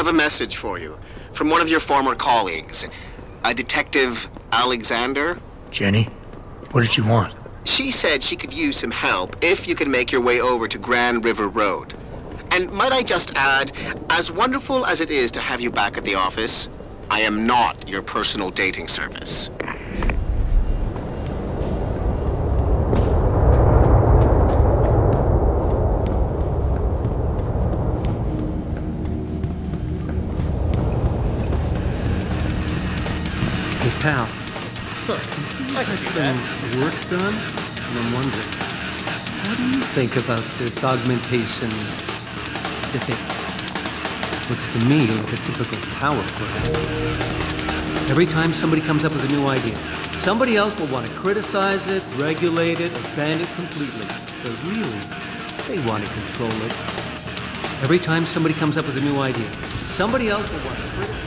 have a message for you from one of your former colleagues, a Detective Alexander. Jenny? What did she want? She said she could use some help if you can make your way over to Grand River Road. And might I just add, as wonderful as it is to have you back at the office, I am not your personal dating service. Hey, pal. I got some work done, and I'm wondering, what do you think about this augmentation debate? Looks to me like a typical power play. Every time somebody comes up with a new idea, somebody else will want to criticize it, regulate it, or ban it completely. But really, they want to control it. Every time somebody comes up with a new idea, somebody else will want to criticize it.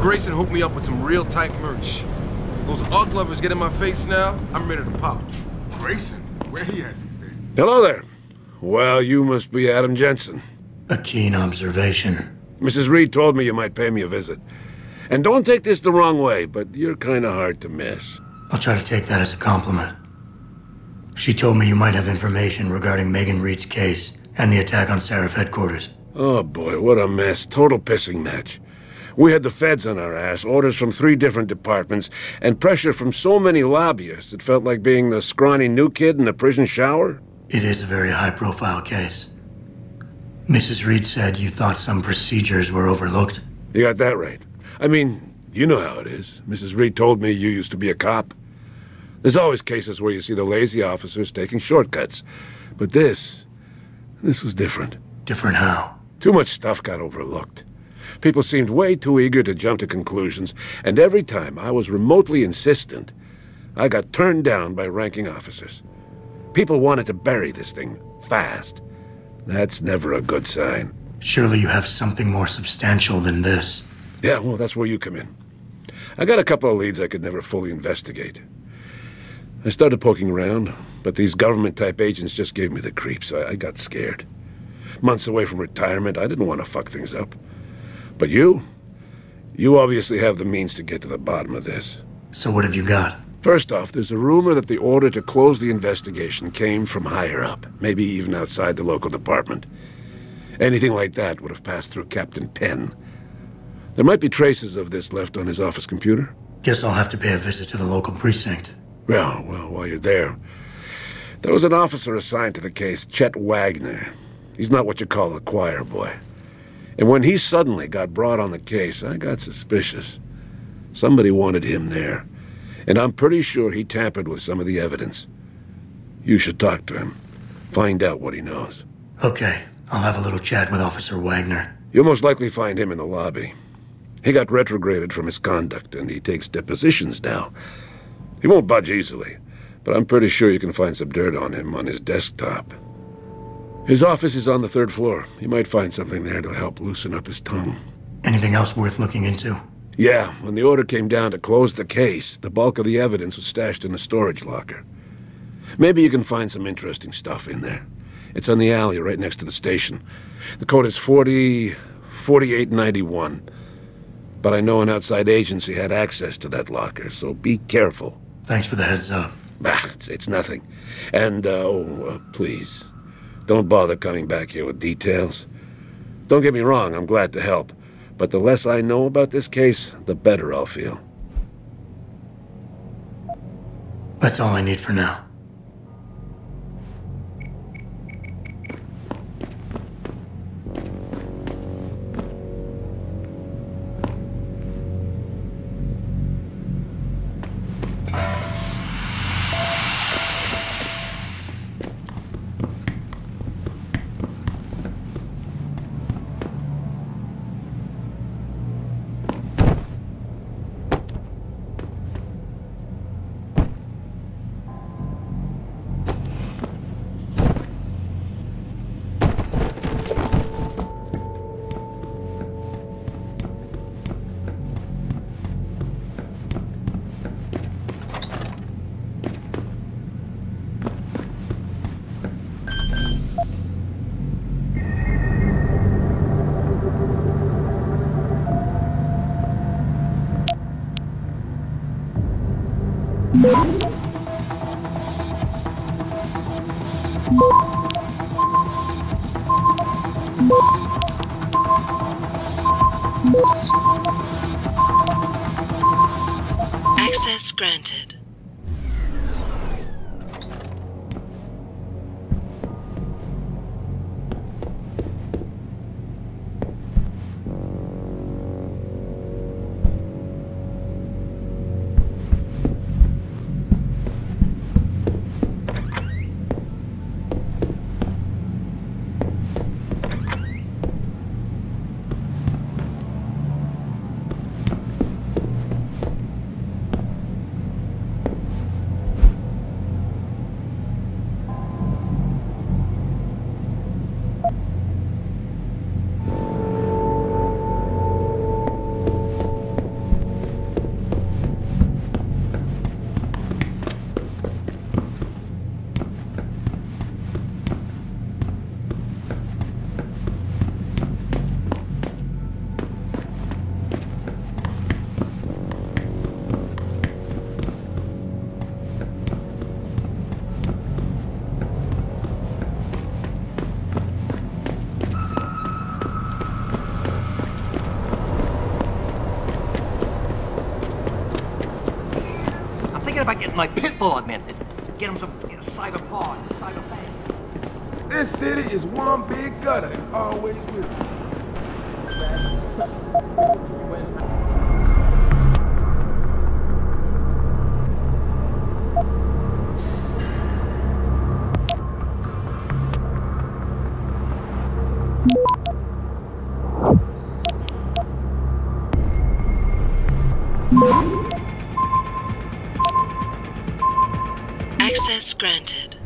Grayson hooked me up with some real tight merch. Those UGG lovers get in my face now, I'm ready to pop. Grayson? Where he at these days? Hello there. Well, you must be Adam Jensen. A keen observation. Mrs. Reed told me you might pay me a visit. And don't take this the wrong way, but you're kind of hard to miss. I'll try to take that as a compliment. She told me you might have information regarding Megan Reed's case and the attack on Sarif headquarters. Oh boy, what a mess. Total pissing match. We had the feds on our ass, orders from 3 different departments, and pressure from so many lobbyists it felt like being the scrawny new kid in a prison shower. It is a very high-profile case. Mrs. Reed said you thought some procedures were overlooked. You got that right. I mean, you know how it is. Mrs. Reed told me you used to be a cop. There's always cases where you see the lazy officers taking shortcuts. But this was different. Different how? Too much stuff got overlooked. People seemed way too eager to jump to conclusions, and every time I was remotely insistent, I got turned down by ranking officers. People wanted to bury this thing fast. That's never a good sign. Surely you have something more substantial than this. Yeah, well, that's where you come in. I got a couple of leads I could never fully investigate. I started poking around, but these government-type agents just gave me the creeps. I got scared. Months away from retirement, I didn't want to fuck things up. But you obviously have the means to get to the bottom of this. So what have you got? First off, there's a rumor that the order to close the investigation came from higher up, maybe even outside the local department. Anything like that would have passed through Captain Penn. There might be traces of this left on his office computer. Guess I'll have to pay a visit to the local precinct. Well, while you're there, there was an officer assigned to the case, Chet Wagner. He's not what you call a choir boy. And when he suddenly got brought on the case, I got suspicious. Somebody wanted him there. And I'm pretty sure he tampered with some of the evidence. You should talk to him. Find out what he knows. Okay, I'll have a little chat with Officer Wagner. You'll most likely find him in the lobby. He got retrograded from his conduct, and he takes depositions now. He won't budge easily, but I'm pretty sure you can find some dirt on him on his desktop. His office is on the 3rd floor. You might find something there to help loosen up his tongue. Anything else worth looking into? Yeah, when the order came down to close the case, the bulk of the evidence was stashed in a storage locker. Maybe you can find some interesting stuff in there. It's on the alley right next to the station. The code is 4891. But I know an outside agency had access to that locker, so be careful. Thanks for the heads up. Bah, it's nothing. And, please, don't bother coming back here with details. Don't get me wrong, I'm glad to help. But the less I know about this case, the better I'll feel. That's all I need for now. Access granted. About getting my pit bull augmented. Get him some cyber paw and cyber fangs. This city is one big gutter and always will. Access granted.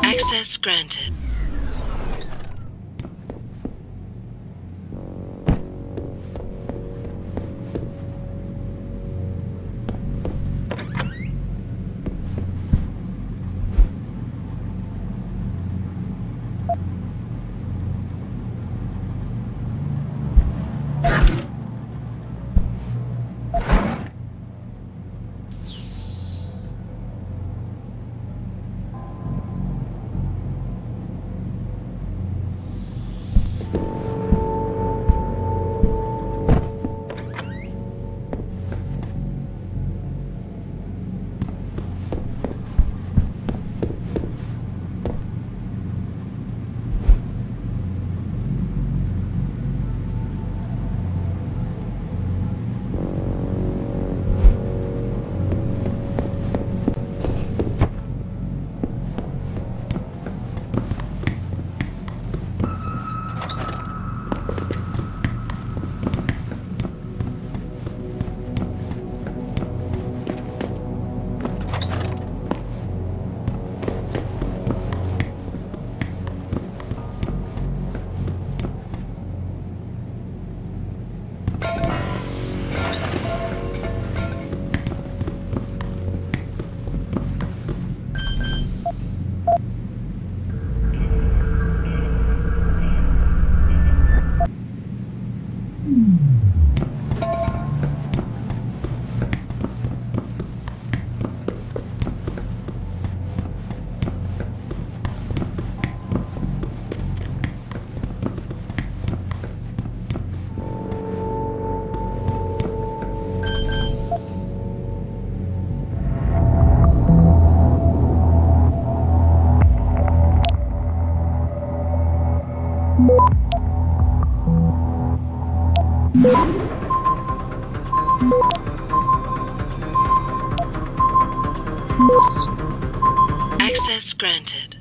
Access granted. Access granted.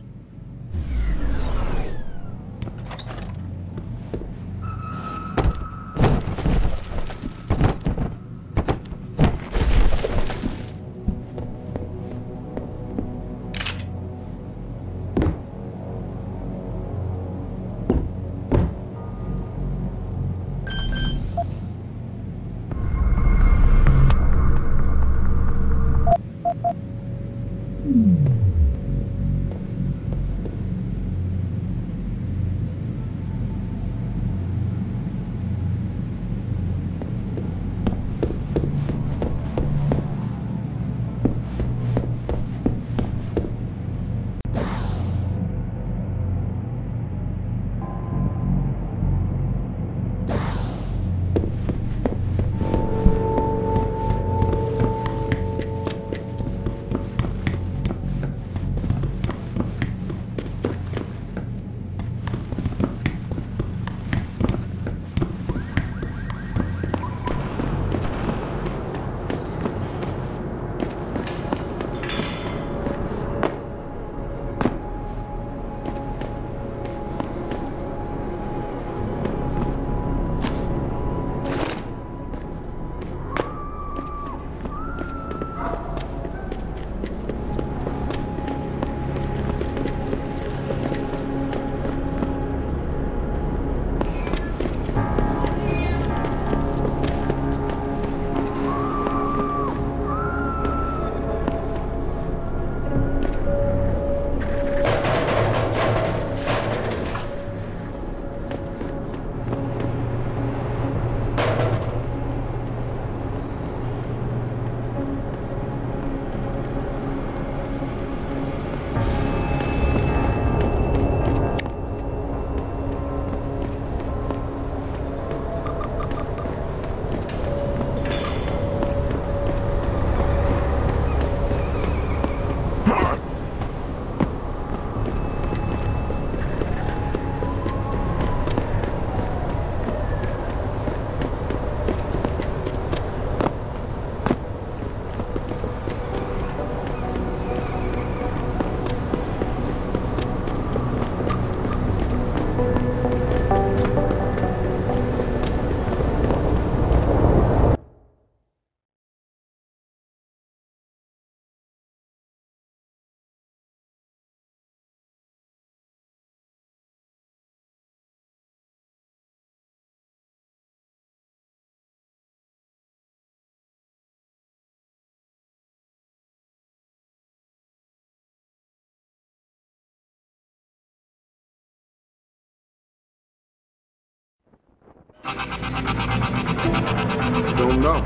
Don't know.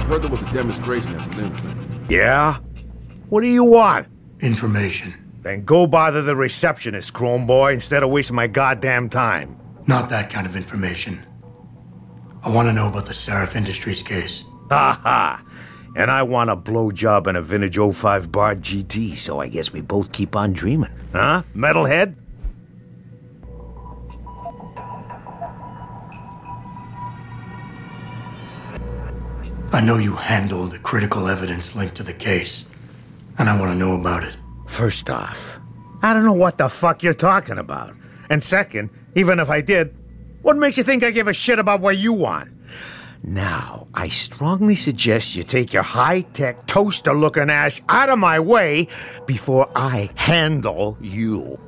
Heard there was a demonstration at the limit. Yeah? What do you want? Information. Then go bother the receptionist, Chrome Boy, instead of wasting my goddamn time. Not that kind of information. I want to know about the Sarif Industries case. Ha ha! And I want a blowjob and a vintage 05 Bard GT, so I guess we both keep on dreaming. Huh, metalhead? I know you handled the critical evidence linked to the case, and I want to know about it. First off, I don't know what the fuck you're talking about. And second, even if I did, what makes you think I give a shit about what you want? Now, I strongly suggest you take your high-tech, toaster-looking ass out of my way before I handle you.